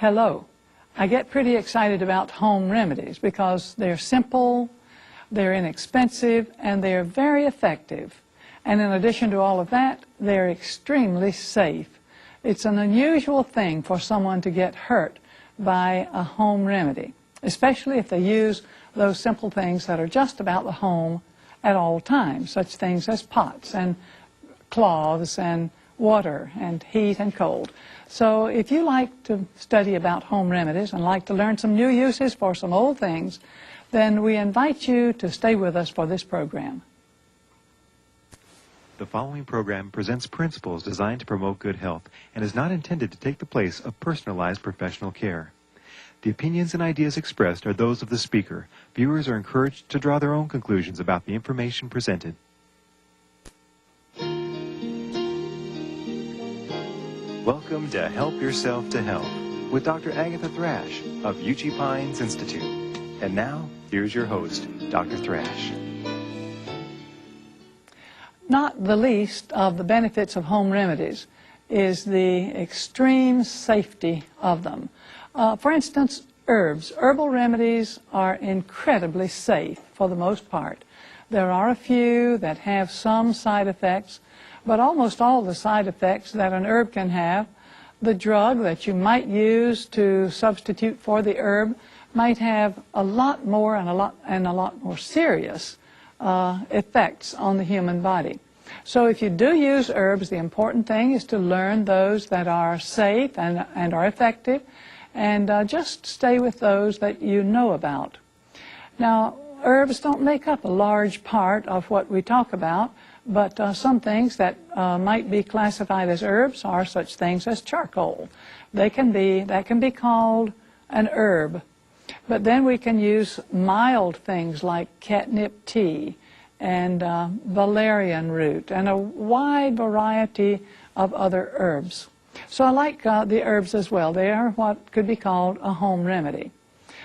Hello. I get pretty excited about home remedies because they're simple, they're inexpensive, and they're very effective. And in addition to all of that, they're extremely safe. It's an unusual thing for someone to get hurt by a home remedy, especially if they use those simple things that are just about the home at all times, such things as pots and cloths and water and heat and cold. So if you like to study about home remedies and like to learn some new uses for some old things, then we invite you to stay with us for this program. The following program presents principles designed to promote good health and is not intended to take the place of personalized professional care. The opinions and ideas expressed are those of the speaker. Viewers are encouraged to draw their own conclusions about the information presented. Welcome to Help Yourself to Health with Dr. Agatha Thrash of Uchee Pines Institute. And now, here's your host, Dr. Thrash. Not the least of the benefits of home remedies is the extreme safety of them. For instance, herbs. Herbal remedies are incredibly safe for the most part. There are a few that have some side effects, but almost all the side effects that an herb can have, the drug that you might use to substitute for the herb might have a lot more and a lot more serious effects on the human body. So if you do use herbs, the important thing is to learn those that are safe and are effective, and just stay with those that you know about. Now, herbs don't make up a large part of what we talk about, but some things that might be classified as herbs are such things as charcoal. That can be called an herb. But then we can use mild things like catnip tea and valerian root and a wide variety of other herbs. So I like the herbs as well. They are what could be called a home remedy.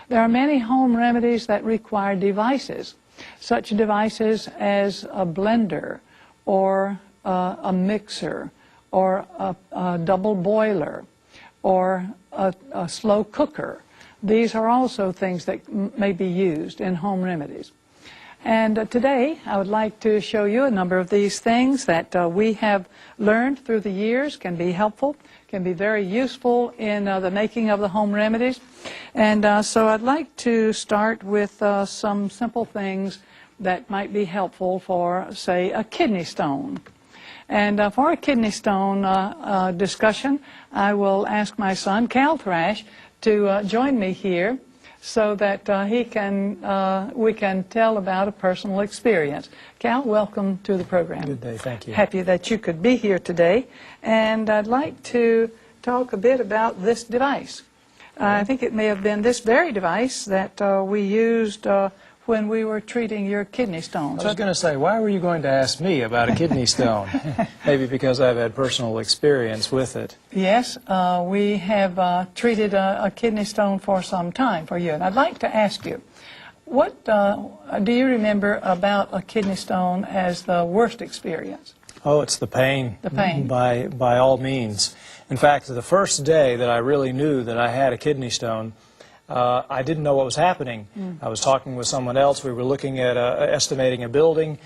There are many home remedies that require devices, such devices as a blender or a mixer or a double boiler or a slow cooker. These are also things that may be used in home remedies. And today I would like to show you a number of these things that we have learned through the years can be helpful, can be very useful in the making of the home remedies. And so I'd like to start with some simple things that might be helpful for, say, a kidney stone. And for a kidney stone discussion, I will ask my son, Cal Thrash, to join me here so that we can tell about a personal experience. Cal, welcome to the program. Good day, thank you. Happy that you could be here today. And I'd like to talk a bit about this device. I think it may have been this very device that we used when we were treating your kidney stones. I was going to say, why were you going to ask me about a kidney stone? Maybe because I've had personal experience with it. Yes, we have treated a kidney stone for some time for you. And I'd like to ask you, what do you remember about a kidney stone as the worst experience? Oh, it's the pain. The pain. By all means. In fact, the first day that I really knew that I had a kidney stone, I didn't know what was happening. I was talking with someone else. We were looking at estimating a building,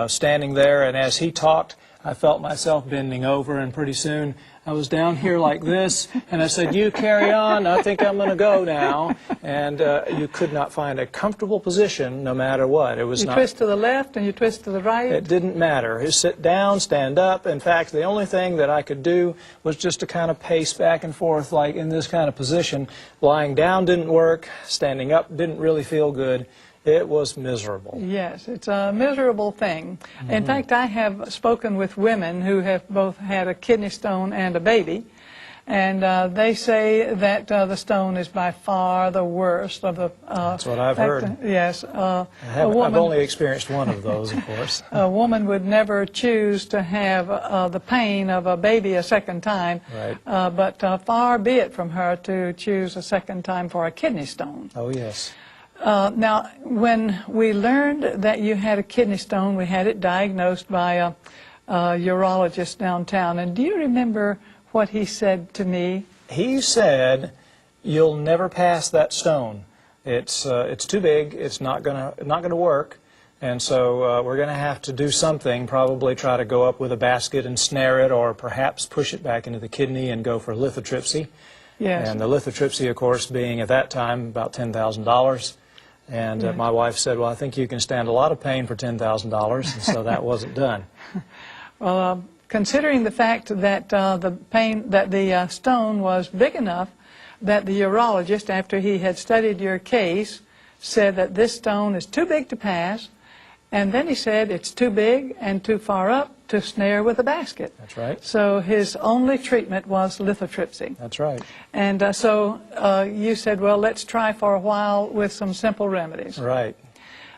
standing there, and as he talked, I felt myself bending over, and pretty soon I was down here like this, and I said, "You carry on, I think I'm going to go now." And you could not find a comfortable position no matter what. It was You twist to the left and you twist to the right? It didn't matter. You sit down, stand up. In fact, the only thing that I could do was just to kind of pace back and forth like in this kind of position. Lying down didn't work. Standing up didn't really feel good. It was miserable. Yes, it's a miserable thing. In fact, I have spoken with women who have both had a kidney stone and a baby, and they say that the stone is by far the worst of the... That's what I've heard. Yes. I've only experienced one of those, of course. A woman would never choose to have the pain of a baby a second time, right. But far be it from her to choose a second time for a kidney stone. Oh, yes. Now, when we learned that you had a kidney stone, we had it diagnosed by a urologist downtown. And do you remember what he said to me? He said you'll never pass that stone. It's too big. It's not gonna work. And so we're going to have to do something, probably try to go up with a basket and snare it, or perhaps push it back into the kidney and go for lithotripsy. Yes. And the lithotripsy, of course, being at that time about $10,000. And my wife said, well, I think you can stand a lot of pain for $10,000, and so that wasn't done. Well, considering the fact that the stone was big enough that the urologist, after he had studied your case, said that this stone is too big to pass. And then he said it's too big and too far up to snare with a basket. That's right. So his only treatment was lithotripsy. That's right. And so you said, well, let's try for a while with some simple remedies. Right.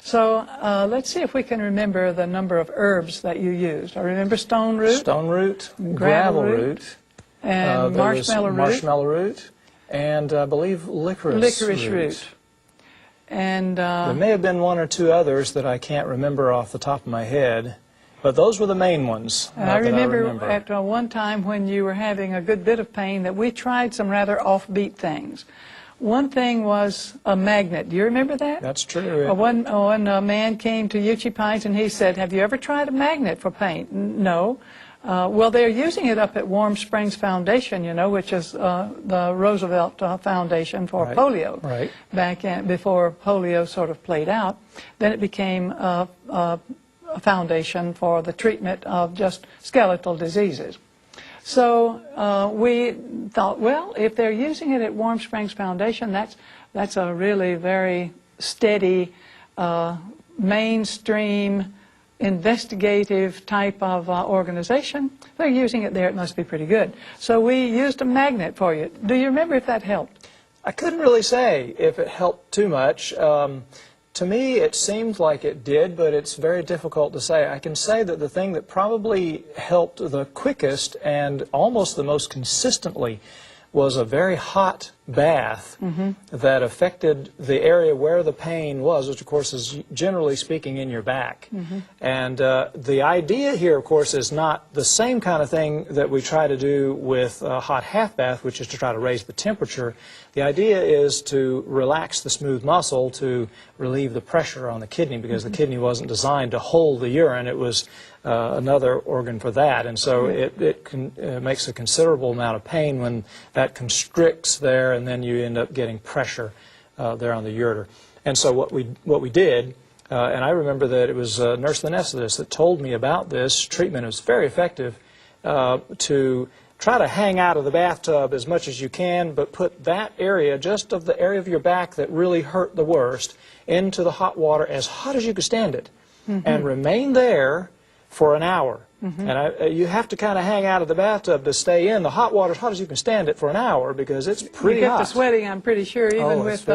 So let's see if we can remember the number of herbs that you used. I remember stone root. Stone root, gravel root, and marshmallow root. Marshmallow root, and I believe licorice root. And there may have been one or two others that I can't remember off the top of my head, but those were the main ones. I remember at one time when you were having a good bit of pain that we tried some rather offbeat things. One thing was a magnet. Do you remember that? That's true. One man came to Uchee Pines and he said, have you ever tried a magnet for pain? No. Well, they're using it up at Warm Springs Foundation, you know, which is the Roosevelt Foundation for polio. Right. Before polio sort of played out. Then it became a foundation for the treatment of just skeletal diseases. So we thought, well, if they're using it at Warm Springs Foundation, that's a really very steady, mainstream, investigative type of organization. They're using it there, it must be pretty good. So we used a magnet for you. Do you remember if that helped? I couldn't really say if it helped too much. To me, it seemed like it did, but it's very difficult to say. I can say that the thing that probably helped the quickest and almost the most consistently was a very hot bath that affected the area where the pain was, which of course is generally speaking in your back. And the idea here, of course, is not the same kind of thing that we try to do with a hot half bath, which is to try to raise the temperature. The idea is to relax the smooth muscle to relieve the pressure on the kidney, because the kidney wasn't designed to hold the urine. It was another organ for that, and so it makes a considerable amount of pain when that constricts there, and then you end up getting pressure there on the ureter. And so what we did, and I remember that it was a nurse anesthetist that told me about this treatment. It was very effective to try to hang out of the bathtub as much as you can, but put that area, just of the area of your back that really hurt the worst, into the hot water as hot as you could stand it, and remain there for an hour. And you have to kind of hang out of the bathtub to stay in the hot water as hot as you can stand it for an hour, because it's pretty hot. You get the sweating, I'm pretty sure, even with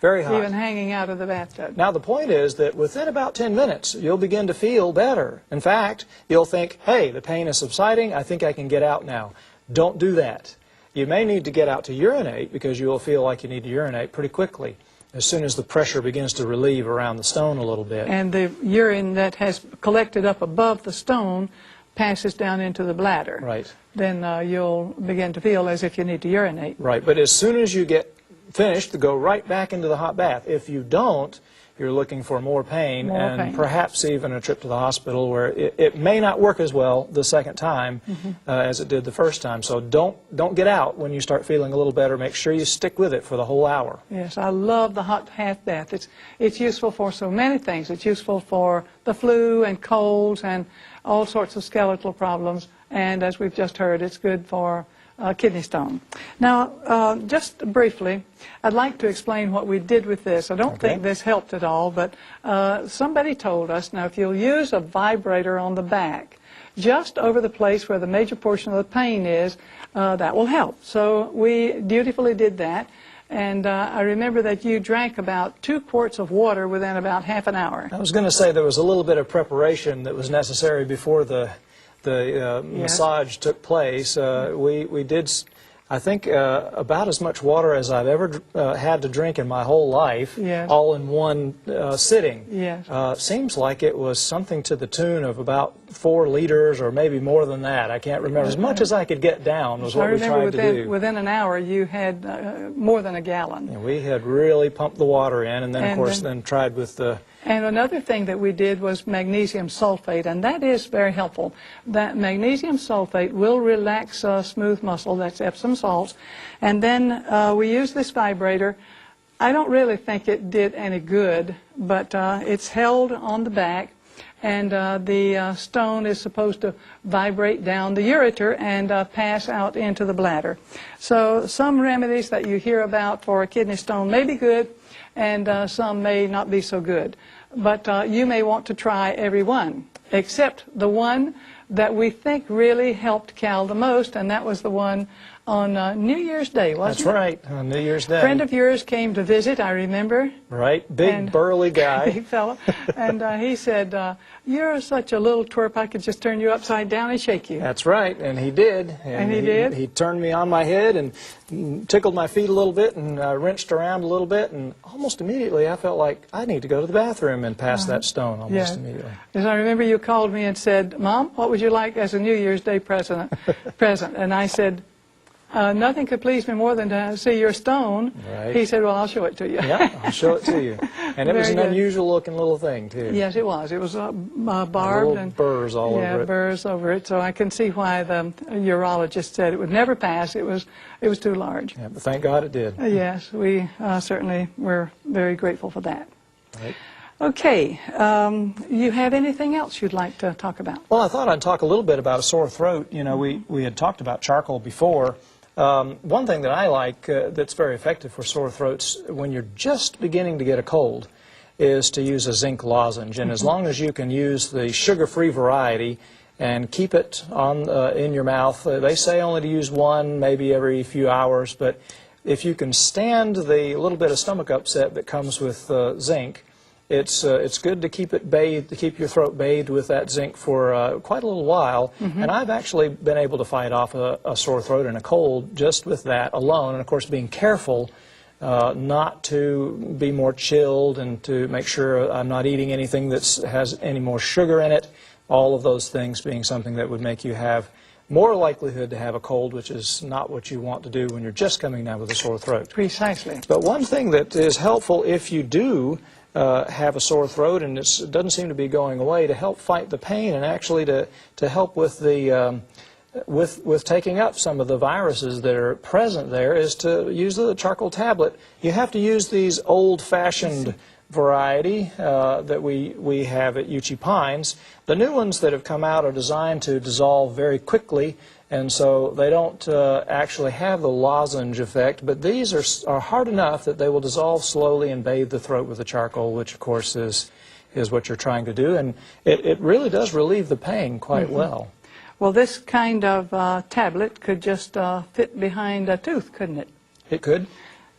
very hot. Even hanging out of the bathtub. Now the point is that within about 10 minutes you'll begin to feel better. In fact, you'll think, hey, the pain is subsiding, I think I can get out now. Don't do that. You may need to get out to urinate, because you will feel like you need to urinate pretty quickly as soon as the pressure begins to relieve around the stone a little bit. And the urine that has collected up above the stone passes down into the bladder. Right. Then you'll begin to feel as if you need to urinate. Right, but as soon as you get finished, go right back into the hot bath. If you don't, you're looking for more pain, perhaps even a trip to the hospital, where it may not work as well the second time as it did the first time. So don't get out when you start feeling a little better. Make sure you stick with it for the whole hour. Yes, I love the hot half bath. It's useful for so many things. It's useful for the flu and colds and all sorts of skeletal problems. And as we've just heard, it's good for kidney stone. Now, just briefly, I'd like to explain what we did with this. I don't think this helped at all, but somebody told us, now if you'll use a vibrator on the back, just over the place where the major portion of the pain is, that will help. So we dutifully did that. And I remember that you drank about 2 quarts of water within about half an hour. I was going to say there was a little bit of preparation that was necessary before the massage took place. We did I think about as much water as I've ever had to drink in my whole life, yes. all in one sitting. Yes. Seems like it was something to the tune of about 4 liters or maybe more than that. I can't remember. As much as I could get down was what we tried to do. Within an hour you had more than a gallon. And we had really pumped the water in, and then of course then tried with the... And another thing that we did was magnesium sulfate, and that is very helpful. That magnesium sulfate will relax smooth muscle, that's Epsom salts. And then we use this vibrator. I don't really think it did any good, but it's held on the back, and the stone is supposed to vibrate down the ureter and pass out into the bladder. So some remedies that you hear about for a kidney stone may be good, and some may not be so good. But you may want to try every one, except the one that we think really helped Cal the most, and that was the one on New Year's Day, wasn't it? That's right, on New Year's Day. A friend of yours came to visit, I remember. Right, big burly guy. Big fellow. And he said, you're such a little twerp, I could just turn you upside down and shake you. That's right, and he did. And he did? He turned me on my head and tickled my feet a little bit and wrenched around a little bit, and almost immediately I felt like I need to go to the bathroom and pass that stone almost immediately. Because I remember you called me and said, Mom, what would you like as a New Year's Day present? And I said, nothing could please me more than to see your stone. Right. He said, well, I'll show it to you. Yeah, I'll show it to you. And it was an unusual looking little thing, too. Yes, it was. It was barbed. Little burrs all over it. Yeah, burrs over it. So I can see why the urologist said it would never pass. It was too large. Yeah, but thank God it did. Yes, we certainly were very grateful for that. Right. Okay, you have anything else you'd like to talk about? Well, I thought I'd talk a little bit about a sore throat. You know, we had talked about charcoal before. One thing that I like that's very effective for sore throats when you're just beginning to get a cold is to use a zinc lozenge. And as long as you can use the sugar-free variety and keep it on in your mouth, they say only to use one maybe every few hours, but if you can stand the little bit of stomach upset that comes with zinc, it's good to keep it bathed, to keep your throat bathed with that zinc for quite a little while. And I've actually been able to fight off a sore throat and a cold just with that alone. And of course, being careful not to be more chilled and to make sure I'm not eating anything that has any more sugar in it. All of those things being something that would make you have more likelihood to have a cold, which is not what you want to do when you're just coming down with a sore throat. Precisely. But one thing that is helpful if you do have a sore throat and it doesn't seem to be going away, to help fight the pain and actually to help with the with taking up some of the viruses that are present there, is to use the charcoal tablet. You have to use these old-fashioned variety that we have at Uchee Pines. The new ones that have come out are designed to dissolve very quickly, and so they don't actually have the lozenge effect, but these are hard enough that they will dissolve slowly and bathe the throat with the charcoal, which of course is what you're trying to do, and it really does relieve the pain quite well. Well, this kind of tablet could just fit behind a tooth, couldn't it? It could.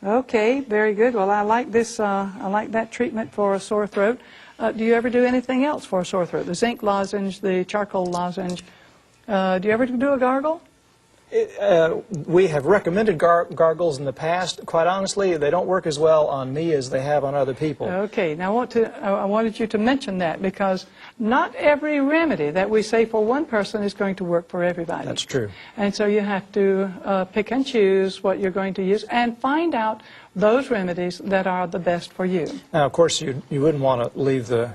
Okay, very good. Well, I like this. I like that treatment for a sore throat. Do you ever do anything else for a sore throat? The zinc lozenge, the charcoal lozenge. Do you ever do a gargle? We have recommended gargles in the past. Quite honestly, they don't work as well on me as they have on other people. Okay, now I wanted you to mention that, because not every remedy that we say for one person is going to work for everybody. That's true. And so you have to pick and choose what you're going to use and find out those remedies that are the best for you. Now, of course, you wouldn't want to leave the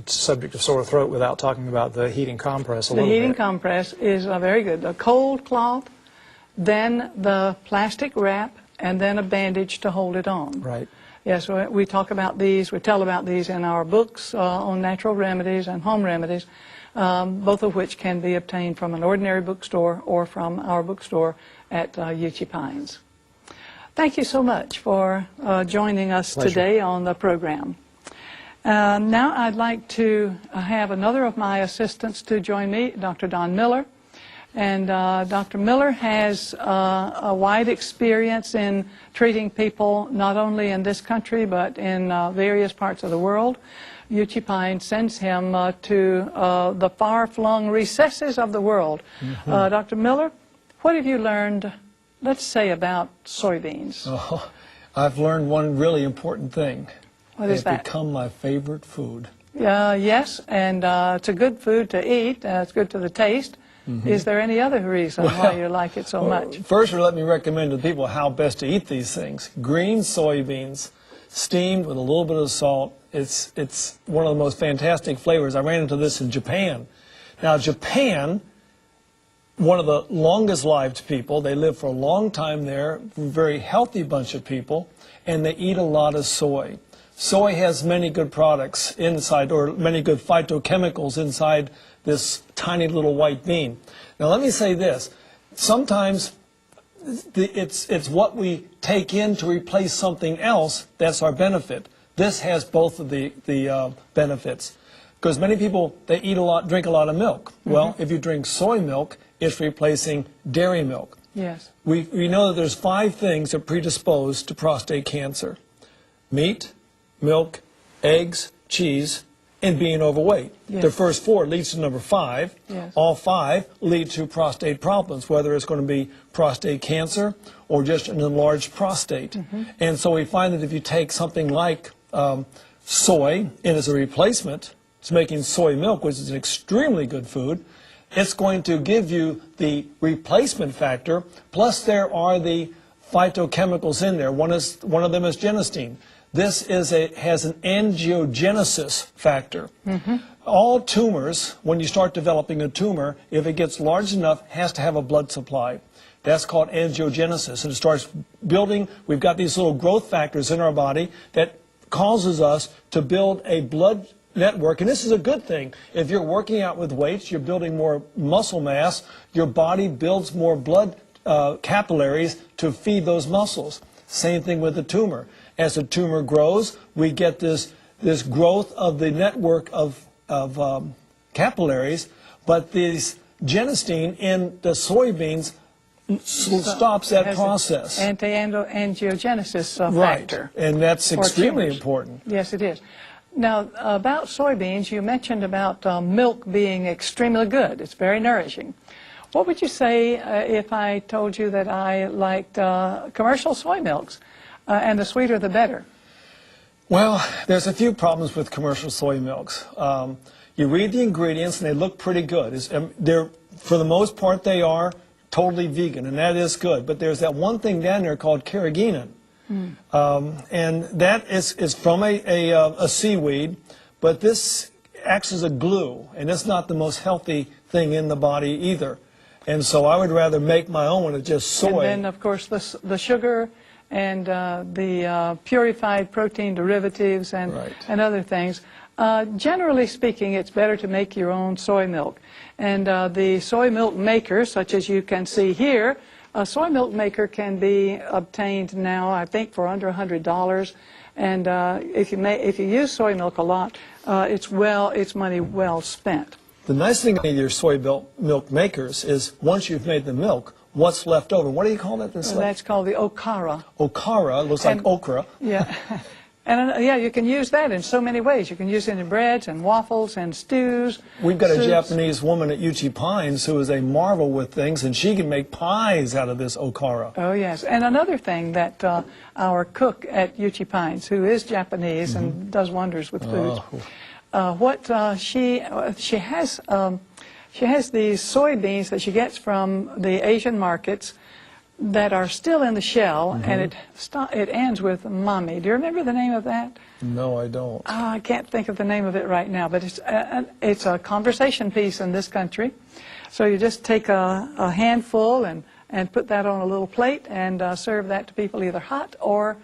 subject of sore throat without talking about the heating compress a little bit. The heating compress is very good. The cold cloth, then the plastic wrap, and then a bandage to hold it on. Right. Yes, we talk about these, we tell about these in our books on natural remedies and home remedies, both of which can be obtained from an ordinary bookstore or from our bookstore at Uchee Pines. Thank you so much for joining us today on the program. Now I'd like to have another of my assistants to join me, Dr. Don Miller. And Dr. Miller has a wide experience in treating people not only in this country but in various parts of the world. Uchee Pines sends him to the far-flung recesses of the world. Dr. Miller, what have you learned let's say about soybeans? Oh, I've learned one really important thing. What is that? It's become my favorite food. Yes, and it's a good food to eat. It's good to the taste. Is there any other reason why you like it so much? First, let me recommend to people how best to eat these things. Green soybeans, steamed with a little bit of salt. It's one of the most fantastic flavors. I ran into this in Japan. Now, Japan, one of the longest lived people, they live for a long time there, a very healthy bunch of people, and they eat a lot of soy. Soy has many good products inside, or many good phytochemicals inside this tiny little white bean. Now let me say this, sometimes it's what we take in to replace something else that's our benefit. This has both of the benefits. Because many people, they eat a lot, drink a lot of milk. Well, if you drink soy milk, it's replacing dairy milk. Yes. We know that there's 5 things that predispose to prostate cancer. Meat, milk, eggs, cheese, and being overweight. Yes. The first 4 leads to number 5. Yes. All 5 lead to prostate problems, whether it's going to be prostate cancer or just an enlarged prostate. And so we find that if you take something like soy and as a replacement, it's making soy milk, which is an extremely good food, it's going to give you the replacement factor, plus there are the phytochemicals in there. One of them is genistein. This has an angiogenesis factor. All tumors, when you start developing a tumor, if it gets large enough, has to have a blood supply. That's called angiogenesis. And it starts building, we've got these little growth factors in our body that causes us to build a blood network. And this is a good thing. If you're working out with weights, you're building more muscle mass, your body builds more blood capillaries to feed those muscles. Same thing with the tumor. As the tumor grows, we get this growth of the network of capillaries, but this genistein in the soybeans stops that process. Anti-angiogenesis factor. Right, and that's extremely important. Yes, it is. Now, about soybeans, you mentioned about milk being extremely good. It's very nourishing. What would you say if I told you that I liked commercial soy milks? And the sweeter the better. Well, there's a few problems with commercial soy milks. You read the ingredients and they look pretty good. For the most part, they are totally vegan, and that is good. But there's that one thing down there called carrageenan. And that is from a seaweed, but this acts as a glue, and it's not the most healthy thing in the body either. And so I would rather make my own with just soy. And then, of course, the sugar and the purified protein derivatives and other things. Generally speaking, it's better to make your own soy milk. And the soy milk maker, such as you can see here, a soy milk maker can be obtained now, I think, for under $100. And if you use soy milk a lot, it's money well spent. The nice thing about your soy milk makers is once you've made the milk, what's left over? What do you call that? That's called the okara. Okara looks like okra. Yeah. And yeah, you can use that in so many ways. You can use it in breads and waffles and stews. We've got soups. a Japanese woman at Uchee Pines who is a marvel with things, and she can make pies out of this okara. Oh, yes. And another thing that our cook at Uchee Pines, who is Japanese and does wonders with foods, she has these soybeans that she gets from the Asian markets that are still in the shell, and it ends with mami. Do you remember the name of that? No, I don't. I can't think of the name of it right now, but it's a conversation piece in this country. So you just take a handful and put that on a little plate and serve that to people either hot or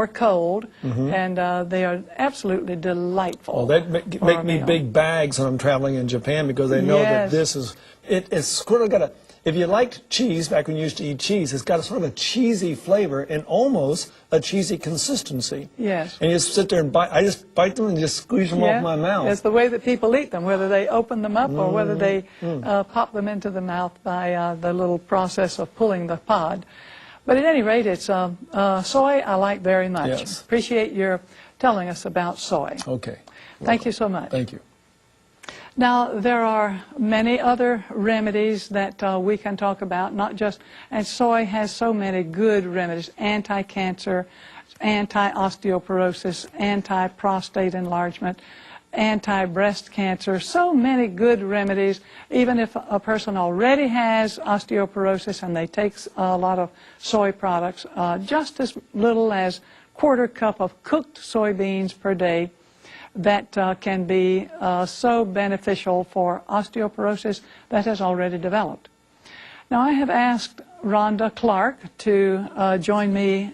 cold, and they are absolutely delightful. Well, they make me big bags when I'm traveling in Japan because they know that this is, it's sort of got a, if you liked cheese, back when you used to eat cheese, it's got a sort of a cheesy flavor and almost a cheesy consistency. Yes. And you just sit there and bite, I just bite them and just squeeze them off my mouth. It's the way that people eat them, whether they open them up or whether they pop them into the mouth by the little process of pulling the pod. But at any rate, it's soy I like very much. Yes. Appreciate your telling us about soy. Okay. Thank you so much. Thank you. Now, there are many other remedies that we can talk about, not just, and soy has so many good remedies, anti-cancer, anti-osteoporosis, anti-prostate enlargement, anti-breast cancer, so many good remedies. Even if a person already has osteoporosis and they take a lot of soy products, just as little as quarter cup of cooked soybeans per day, that can be so beneficial for osteoporosis that has already developed. Now, I have asked Rhonda Clark to join me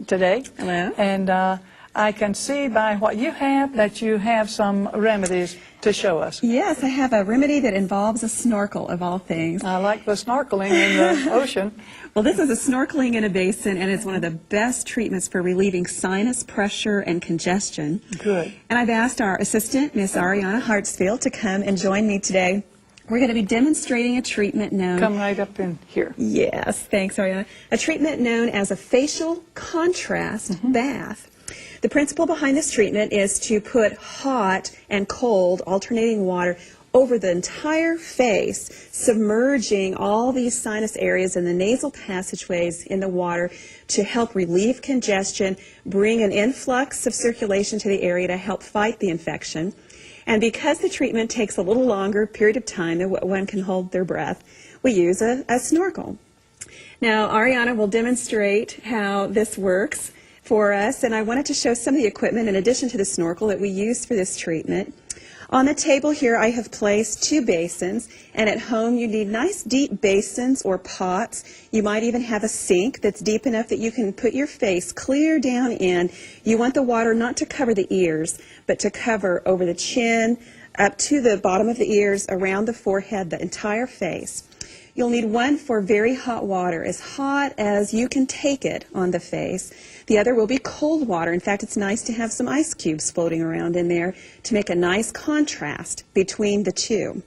today. Hello. And I can see by what you have that you have some remedies to show us. Yes, I have a remedy that involves a snorkel, of all things. I like the snorkeling in the ocean. Well, this is a snorkeling in a basin, and it's one of the best treatments for relieving sinus pressure and congestion. Good. And I've asked our assistant, Miss Ariana Hartsfield, to come and join me today. We're going to be demonstrating a treatment known... Come right up in here. Yes, thanks, Ariana. A treatment known as a facial contrast bath. The principle behind this treatment is to put hot and cold alternating water over the entire face, submerging all these sinus areas and the nasal passageways in the water to help relieve congestion, bring an influx of circulation to the area to help fight the infection. And because the treatment takes a little longer period of time than one can hold their breath, we use a snorkel. Now, Ariana will demonstrate how this works for us, and I wanted to show some of the equipment in addition to the snorkel that we use for this treatment. On the table here I have placed 2 basins, and at home you need nice deep basins or pots. You might even have a sink that's deep enough that you can put your face clear down in. You want the water not to cover the ears, but to cover over the chin, up to the bottom of the ears, around the forehead, the entire face. You'll need one for very hot water, as hot as you can take it on the face. The other will be cold water. In fact, it's nice to have some ice cubes floating around in there to make a nice contrast between the two.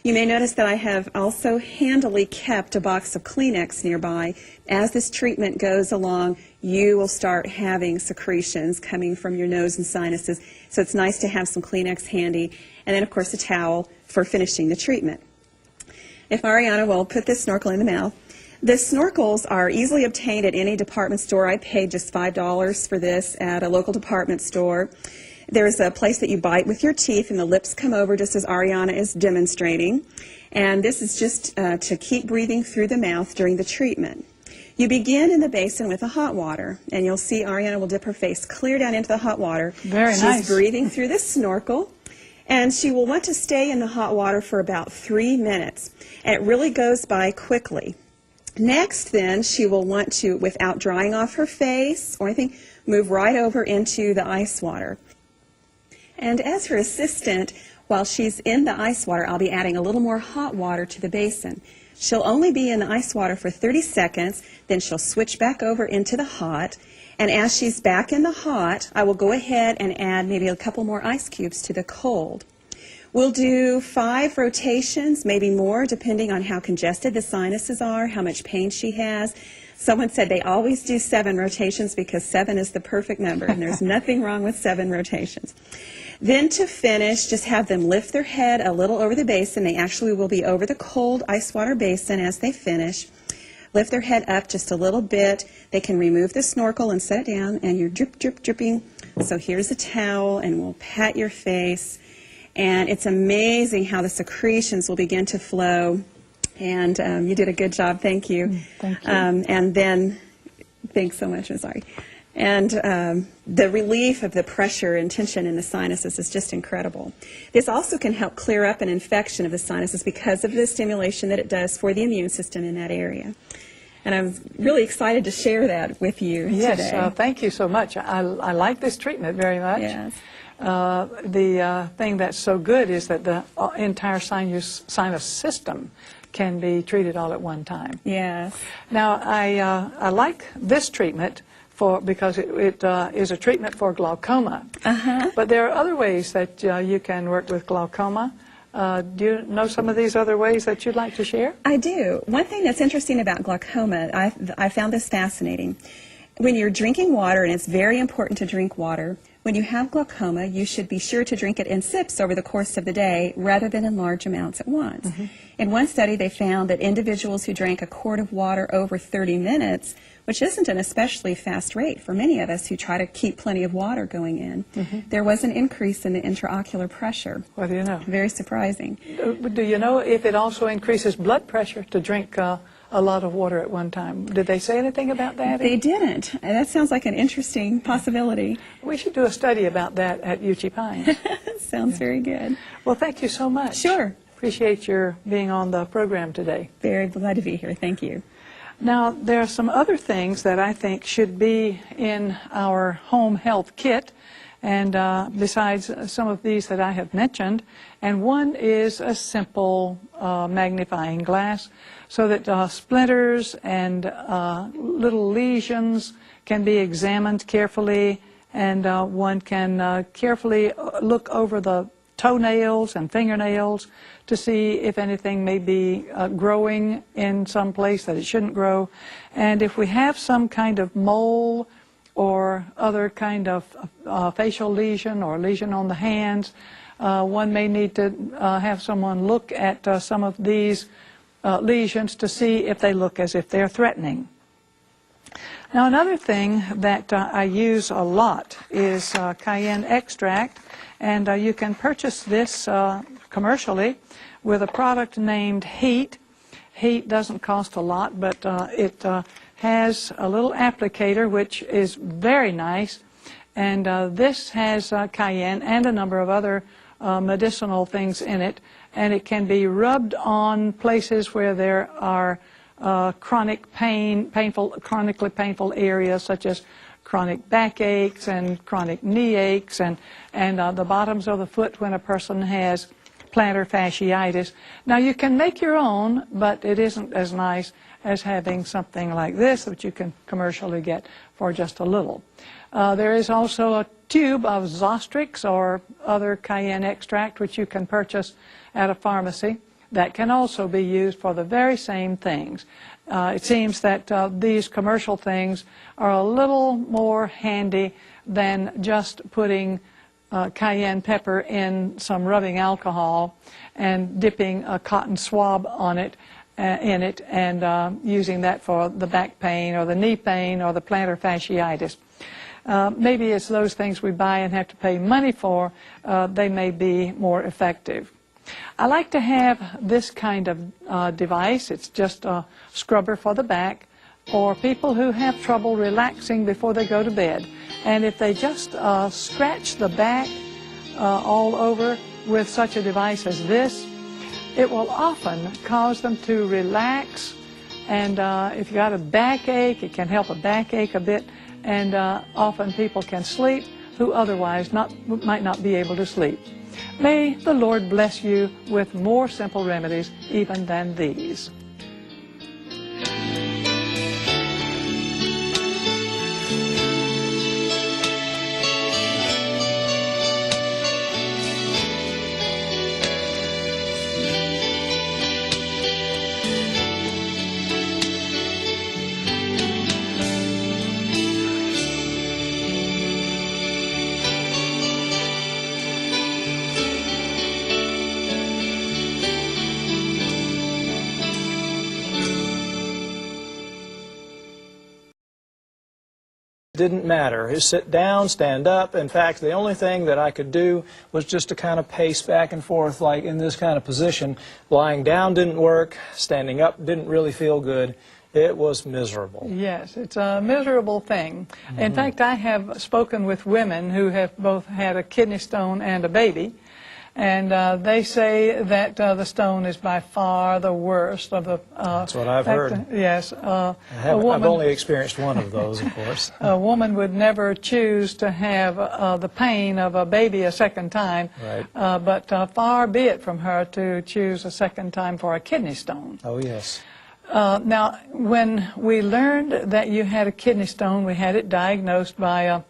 You may notice that I have also handily kept a box of Kleenex nearby. As this treatment goes along, you will start having secretions coming from your nose and sinuses, so it's nice to have some Kleenex handy, and then of course a towel for finishing the treatment. If Ariana will put this snorkel in the mouth. The snorkels are easily obtained at any department store. I paid just $5 for this at a local department store. There's a place that you bite with your teeth and the lips come over just as Ariana is demonstrating. And this is just to keep breathing through the mouth during the treatment. You begin in the basin with the hot water, and you'll see Ariana will dip her face clear down into the hot water. Very nice. She's breathing through the snorkel. And she will want to stay in the hot water for about 3 minutes. And it really goes by quickly. Next, then, she will want to, without drying off her face or anything, move right over into the ice water. And as her assistant, while she's in the ice water, I'll be adding a little more hot water to the basin. She'll only be in the ice water for 30 seconds, then she'll switch back over into the hot. And as she's back in the hot, I will go ahead and add maybe a couple more ice cubes to the cold. We'll do 5 rotations, maybe more, depending on how congested the sinuses are, how much pain she has. Someone said they always do 7 rotations because 7 is the perfect number, and there's nothing wrong with 7 rotations. Then to finish, just have them lift their head a little over the basin. They actually will be over the cold ice water basin as they finish. Lift their head up just a little bit. They can remove the snorkel and set it down, and you're drip, drip, dripping. So here's a towel, and we'll pat your face. And it's amazing how the secretions will begin to flow. And you did a good job. Thank you. Thank you. And then, thanks so much, Ms. Ari. And the relief of the pressure and tension in the sinuses is just incredible. This also can help clear up an infection of the sinuses because of the stimulation that it does for the immune system in that area. And I'm really excited to share that with you today. Yes, thank you so much. I like this treatment very much. Yes. The thing that's so good is that the entire sinus system can be treated all at one time. Yes. Now, I like this treatment because it is a treatment for glaucoma. But there are other ways that you can work with glaucoma. Do you know some of these other ways that you'd like to share? I do. One thing that's interesting about glaucoma, I found this fascinating. When you're drinking water, and it's very important to drink water, When you have glaucoma, you should be sure to drink it in sips over the course of the day rather than in large amounts at once. In one study, they found that individuals who drank a quart of water over 30 minutes, which isn't an especially fast rate for many of us who try to keep plenty of water going in, there was an increase in the intraocular pressure. What do you know? Very surprising. Do you know if it also increases blood pressure to drink a lot of water at one time? Did they say anything about that? They didn't. And that sounds like an interesting possibility. We should do a study about that at Uchee Pines. Sounds very good. Well, thank you so much. Sure. Appreciate your being on the program today. Very glad to be here. Thank you. Now, there are some other things that I think should be in our home health kit, and besides some of these that I have mentioned, and one is a simple magnifying glass so that splinters and little lesions can be examined carefully, and one can carefully look over the toenails and fingernails to see if anything may be growing in some place that it shouldn't grow. And if we have some kind of mole or other kind of facial lesion or lesion on the hands, one may need to have someone look at some of these lesions to see if they look as if they're threatening. Now, another thing that I use a lot is cayenne extract, and you can purchase this commercially with a product named Heat. Heat doesn't cost a lot, but it has a little applicator which is very nice, and this has cayenne and a number of other medicinal things in it, and it can be rubbed on places where there are chronically painful areas such as chronic backaches and chronic knee aches and the bottoms of the foot when a person has plantar fasciitis. Now, you can make your own, but it isn't as nice as having something like this that you can commercially get for just a little. There is also a tube of Zostrix or other cayenne extract which you can purchase at a pharmacy that can also be used for the very same things. It seems that these commercial things are a little more handy than just putting cayenne pepper in some rubbing alcohol and dipping a cotton swab on it, in it, and using that for the back pain or the knee pain or the plantar fasciitis. Maybe it's those things we buy and have to pay money for, they may be more effective. I like to have this kind of device. It's just a scrubber for the back for people who have trouble relaxing before they go to bed. And if they just scratch the back all over with such a device as this, it will often cause them to relax. And if you got a backache, it can help a backache a bit. And often people can sleep who otherwise might not be able to sleep. May the Lord bless you with more simple remedies even than these. Didn't matter. Just sit down, stand up. In fact, the only thing that I could do was just to kind of pace back and forth like in this kind of position. Lying down didn't work. Standing up didn't really feel good. It was miserable. Yes, it's a miserable thing. In fact, I have spoken with women who have both had a kidney stone and a baby, and they say that the stone is by far the worst of the... That's what I've heard. Yes. I've only experienced one of those, of course. A woman would never choose to have the pain of a baby a second time, Right. But far be it from her to choose a second time for a kidney stone. Oh, yes. Now, when we learned that you had a kidney stone, we had it diagnosed by a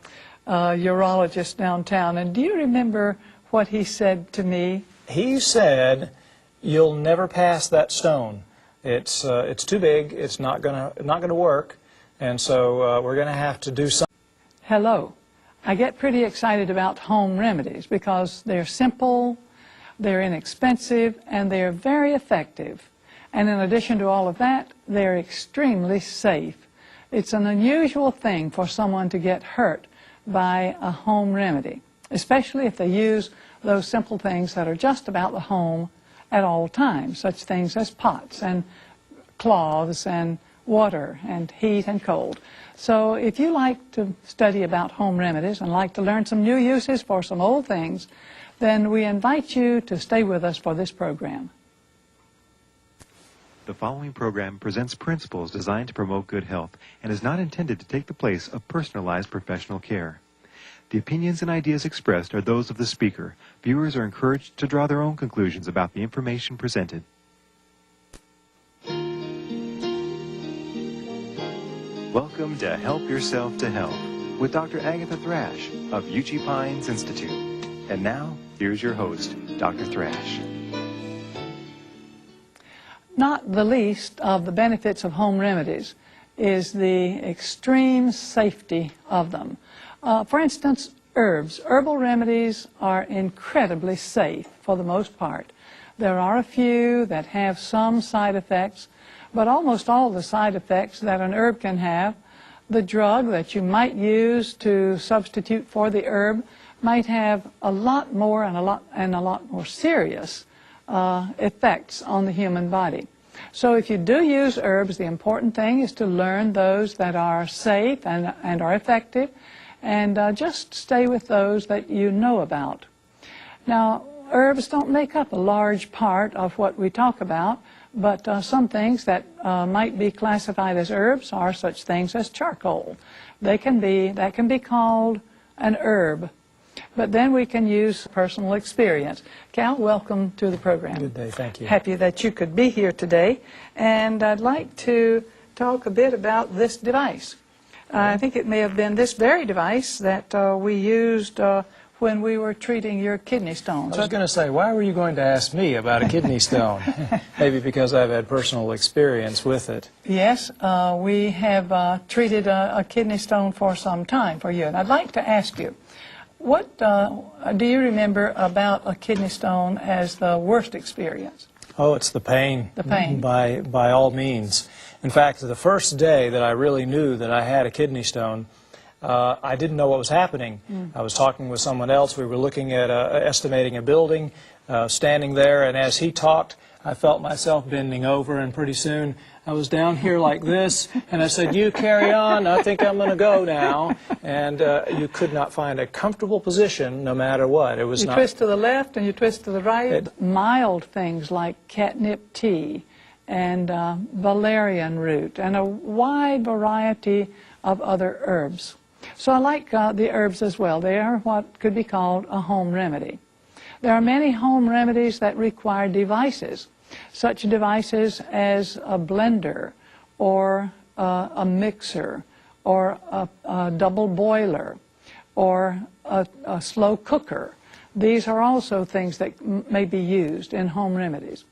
urologist downtown. And do you remember what he said to me? He said, "You'll never pass that stone. It's too big. It's not gonna work, and so we're gonna have to do something." Hello. I get pretty excited about home remedies because they're simple, they're inexpensive, and they're very effective. And in addition to all of that, they're extremely safe. It's an unusual thing for someone to get hurt by a home remedy, especially if they use those simple things that are just about the home at all times, such things as pots and cloths and water and heat and cold. So if you like to study about home remedies and like to learn some new uses for some old things, then we invite you to stay with us for this program. The following program presents principles designed to promote good health and is not intended to take the place of personalized professional care. The opinions and ideas expressed are those of the speaker. Viewers are encouraged to draw their own conclusions about the information presented. Welcome to Help Yourself to Health with Dr. Agatha Thrash of Uchee Pines Institute. And now, here's your host, Dr. Thrash. Not the least of the benefits of home remedies is the extreme safety of them. For instance, herbs. Herbal remedies are incredibly safe for the most part. There are a few that have some side effects, but almost all the side effects that an herb can have, the drug that you might use to substitute for the herb might have a lot more and a lot more serious effects on the human body. So if you do use herbs, the important thing is to learn those that are safe and are effective, and just stay with those that you know about. Now, herbs don't make up a large part of what we talk about, but some things that might be classified as herbs are such things as charcoal. That can be called an herb. But then we can use personal experience. Cal, welcome to the program. Good day, thank you. Happy that you could be here today. And I'd like to talk a bit about this device. I think it may have been this very device that we used when we were treating your kidney stones. I was going to say, why were you going to ask me about a kidney stone? Maybe because I've had personal experience with it. Yes, we have treated a kidney stone for some time for you. And I'd like to ask you, what do you remember about a kidney stone as the worst experience? Oh, it's the pain. The pain. By all means. In fact, the first day that I really knew that I had a kidney stone, I didn't know what was happening. I was talking with someone else. We were looking at estimating a building, standing there, and as he talked, I felt myself bending over, and pretty soon I was down here like this, and I said, "You carry on, I think I'm going to go now." And you could not find a comfortable position no matter what. It was You twist to the left and you twist to the right. Mild things like catnip tea and valerian root and a wide variety of other herbs. So I like the herbs as well. They are what could be called a home remedy. There are many home remedies that require devices, such devices as a blender or a mixer or a double boiler or a slow cooker. These are also things that may be used in home remedies.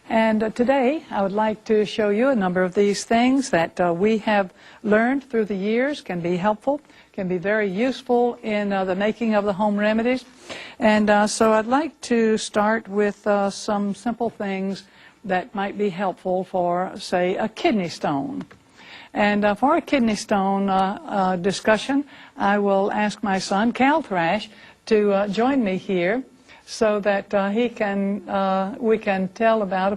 And today I would like to show you a number of these things that we have learned through the years can be helpful, can be very useful in the making of the home remedies. And so I'd like to start with some simple things that might be helpful for, say, a kidney stone. And for a kidney stone discussion, I will ask my son, Cal Thrash, to join me here so that we can tell about